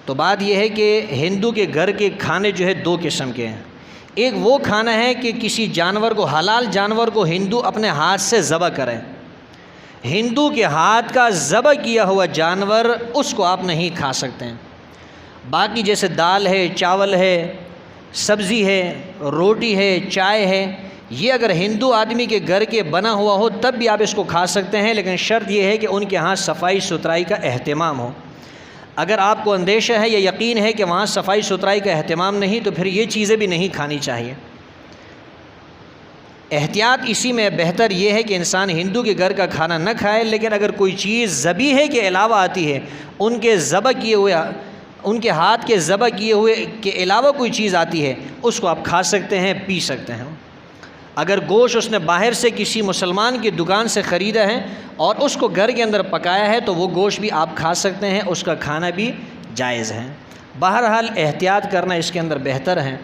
تو بات یہ ہے کہ ہندو کے گھر کے کھانے جو ہے دو قسم کے ہیں۔ ایک وہ کھانا ہے کہ کسی جانور کو، حلال جانور کو ہندو اپنے ہاتھ سے ذبح کرے۔ ہندو کے ہاتھ کا ذبح کیا ہوا جانور اس کو آپ نہیں کھا سکتے ہیں۔ باقی جیسے دال ہے، چاول ہے، سبزی ہے، روٹی ہے، چائے ہے، یہ اگر ہندو آدمی کے گھر کے بنا ہوا ہو تب بھی آپ اس کو کھا سکتے ہیں، لیکن شرط یہ ہے کہ ان کے ہاں صفائی ستھرائی کا اہتمام ہو۔ اگر آپ کو اندیشہ ہے یا یقین ہے کہ وہاں صفائی ستھرائی کا اہتمام نہیں تو پھر یہ چیزیں بھی نہیں کھانی چاہیے۔ احتیاط اسی میں بہتر یہ ہے کہ انسان ہندو کے گھر کا کھانا نہ کھائے، لیکن اگر کوئی چیز ذبیحے کے علاوہ آتی ہے، ان کے ذبح کیے ہوئے، ان کے ہاتھ کے ذبح کیے ہوئے کے علاوہ کوئی چیز آتی ہے، اس کو آپ کھا سکتے ہیں، پی سکتے ہیں۔ اگر گوشت اس نے باہر سے کسی مسلمان کی دکان سے خریدا ہے اور اس کو گھر کے اندر پکایا ہے تو وہ گوشت بھی آپ کھا سکتے ہیں، اس کا کھانا بھی جائز ہے۔ بہرحال احتیاط کرنا اس کے اندر بہتر ہے۔